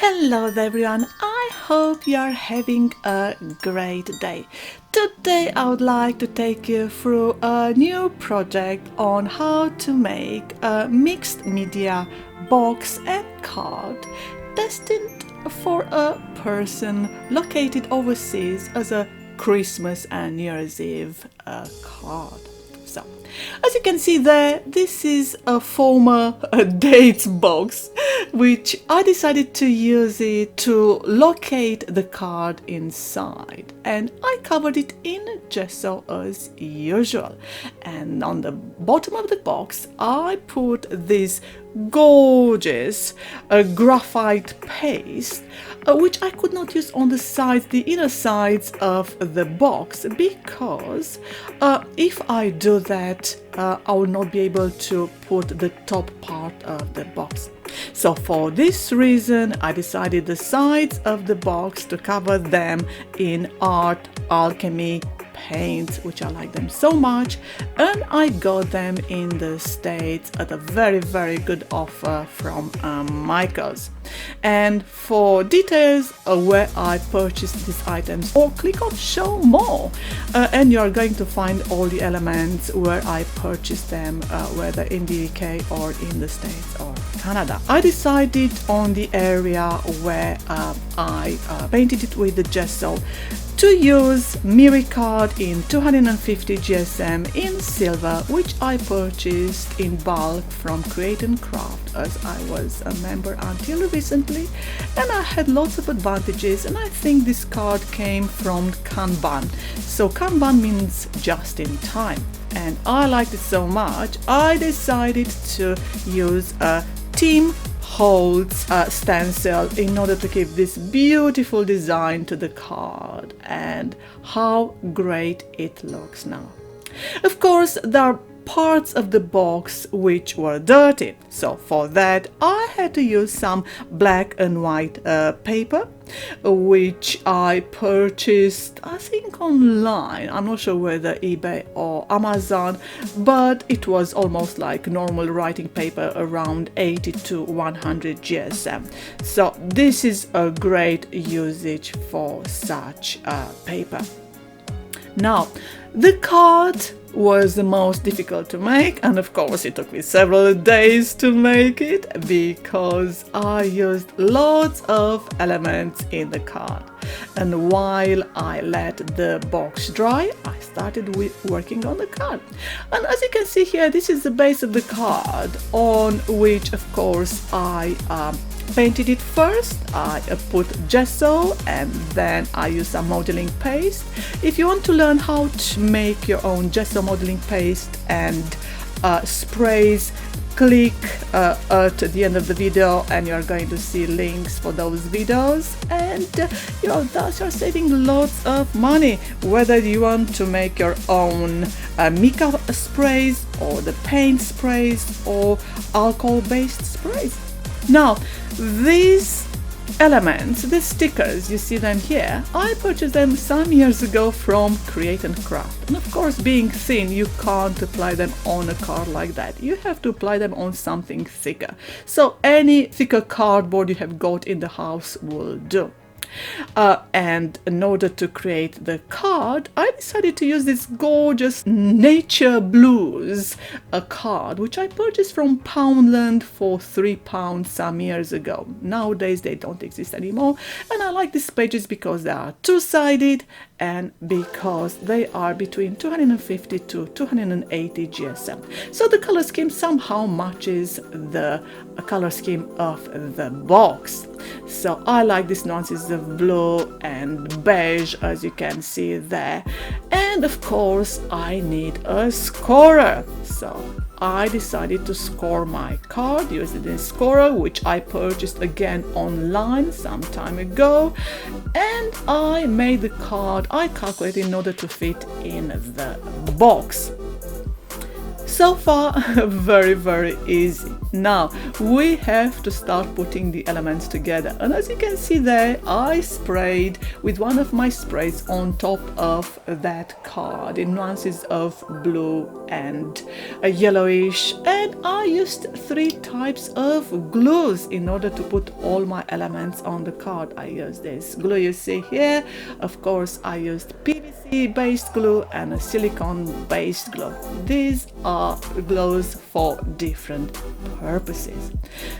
Hello there everyone, I hope you are having a great day. Today I would like to take you through a new project on how to make a mixed media box and card destined for a person located overseas as a Christmas and New Year's Eve card. So, as you can see there, this is a former dates box, which I decided to use it to locate the card inside, and I covered it in gesso as usual. And on the bottom of the box, I put this gorgeous graphite paste, which I could not use on the sides, the inner sides of the box, because if I do that, I will not be able to put the top part of the box. So for this reason, I decided the sides of the box to cover them in Art Alchemy paints, which I like them so much, and I got them in the States at a very good offer from Michaels. And for details where I purchased these items, or click on show more, and you are going to find all the elements where I purchased them, whether in the UK or in the States or Canada. I decided on the area where I painted it with the gesso to use Merry card in 250 GSM in silver, which I purchased in bulk from Create and Craft, as I was a member until recently, and I had lots of advantages. And I think this card came from Kanban. So Kanban means just in time, and I liked it so much I decided to use a Team Holds stencil in order to give this beautiful design to the card, and how great it looks now. Of course, there are parts of the box which were dirty, so for that I had to use some black and white paper, which I purchased, I think, online. I'm not sure whether eBay or Amazon, but it was almost like normal writing paper, around 80 to 100 GSM. So this is a great usage for such paper. Now, the card was the most difficult to make, and of course it took me several days to make it because I used lots of elements in the card. And while I let the box dry, I started working on the card. And as you can see here, this is the base of the card, on which of course I painted it first. I put gesso, and then I used some modeling paste. If you want to learn how to make your own gesso modeling paste and sprays, click at the end of the video, and you're going to see links for those videos. And thus you're saving lots of money, whether you want to make your own mica sprays, or the paint sprays, or alcohol-based sprays. Now, these elements, these stickers, you see them here, I purchased them some years ago from Create and Craft. And of course, being thin, you can't apply them on a card like that. You have to apply them on something thicker. So any thicker cardboard you have got in the house will do. And in order to create the card, I decided to use this gorgeous Nature Blues card, which I purchased from Poundland for £3 some years ago. Nowadays they don't exist anymore, and I like these pages because they are two-sided and because they are between 250 to 280 GSM. So the color scheme somehow matches the color scheme of the box. So I like these nuances of blue and beige, as you can see there. And of course I need a scorer. So I decided to score my card using this scorer, which I purchased again online some time ago. And I made the card, I calculated in order to fit in the box. So far, very easy. Now we have to start putting the elements together, and as you can see there, I sprayed with one of my sprays on top of that card in nuances of blue and a yellowish, and I used 3 types of glues in order to put all my elements on the card. I used this glue you see here. Of course, I used PVC based glue and a silicone based glue. These are glues for different purposes.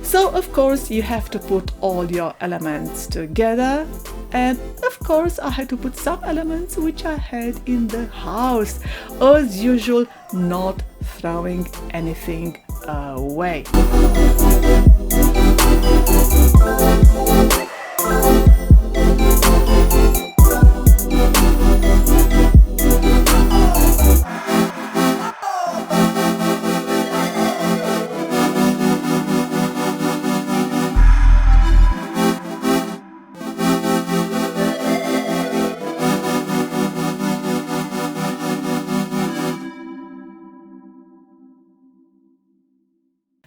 So of course you have to put all your elements together, and of course I had to put some elements which I had in the house, as usual, not throwing anything away.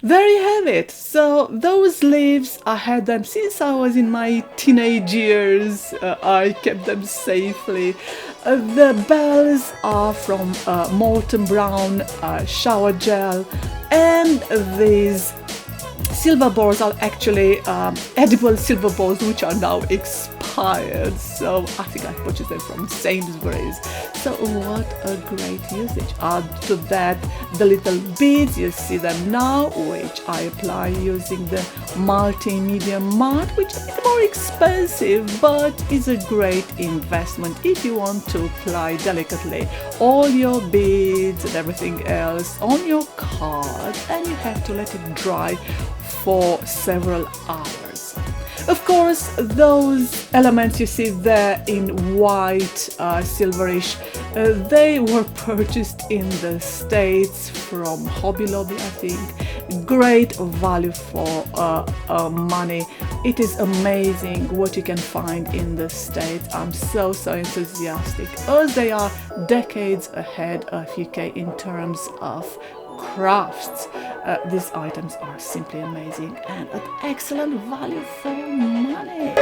There you have it. So those leaves, I had them since I was in my teenage years. I kept them safely. The bells are from molten brown shower gel, and these silver balls are actually edible silver balls which are now expired, so I think I purchased them from Sainsbury's. So what a great usage. Add to that the little beads, you see them now, which I apply using the multimedia mat, which is a bit more expensive but is a great investment if you want to apply delicately all your beads and everything else on your card, and you have to let it dry for several hours. Of course, those elements you see there in white, silverish, they were purchased in the States from Hobby Lobby, I think. Great value for money. It is amazing what you can find in the States. I'm so enthusiastic, as they are decades ahead of UK in terms of crafts. These items are simply amazing and at excellent value for money.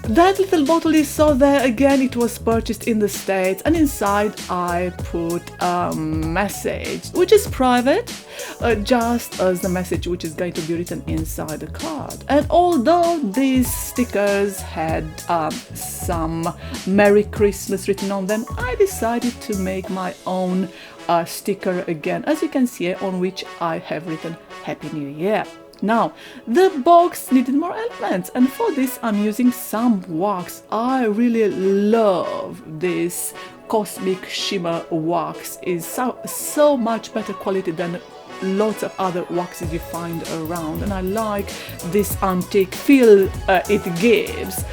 That little bottle you saw there, again, it was purchased in the States, and inside I put a message which is private, just as the message which is going to be written inside the card. And although these stickers had some Merry Xmas written on them, I decided to make my own sticker again, as you can see, on which I have written Happy New Year. Now, the box needed more elements, and for this I'm using some wax. I really love this Cosmic Shimmer wax. It's so much better quality than lots of other waxes you find around, and I like this antique feel it gives.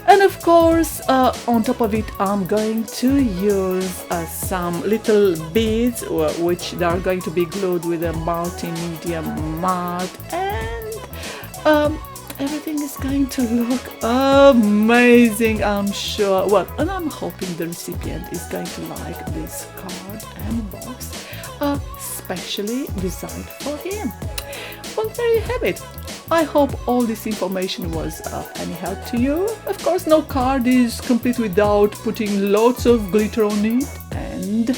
And of course, on top of it, I'm going to use some little beads, which are going to be glued with a multimedia mat, and everything is going to look amazing, I'm sure. Well, and I'm hoping the recipient is going to like this card and box, specially designed for him. Well, there you have it. I hope all this information was of any help to you. Of course, no card is complete without putting lots of glitter on it. And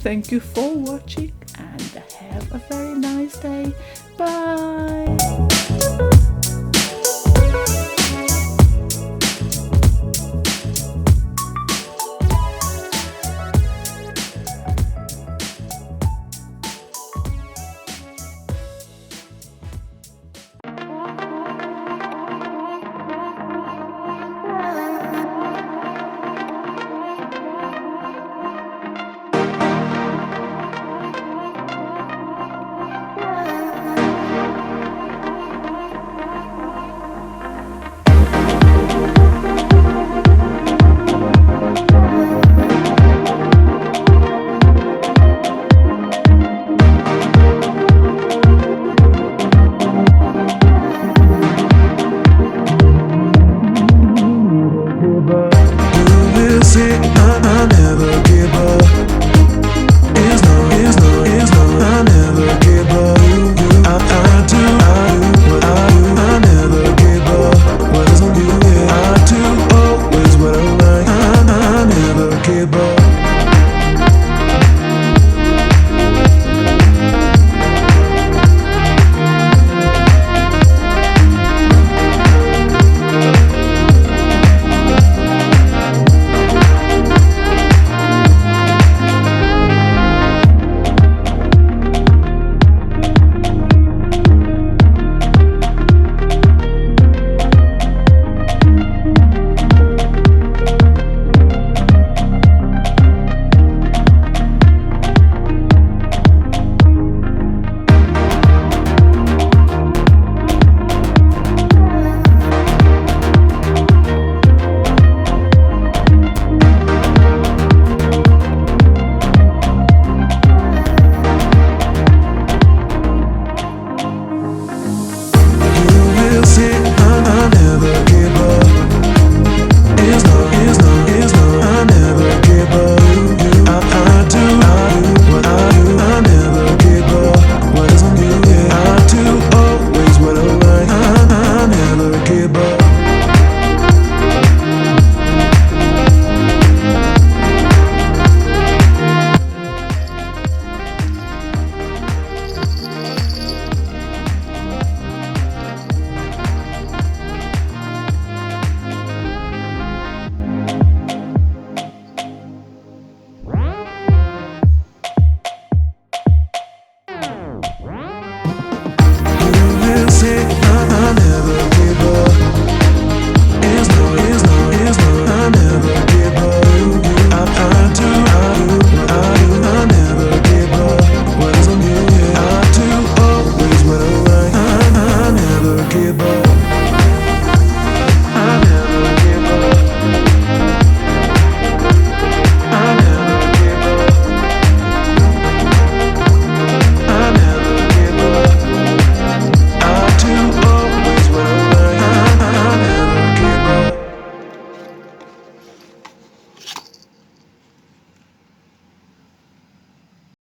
thank you for watching, and have a very nice day. Bye!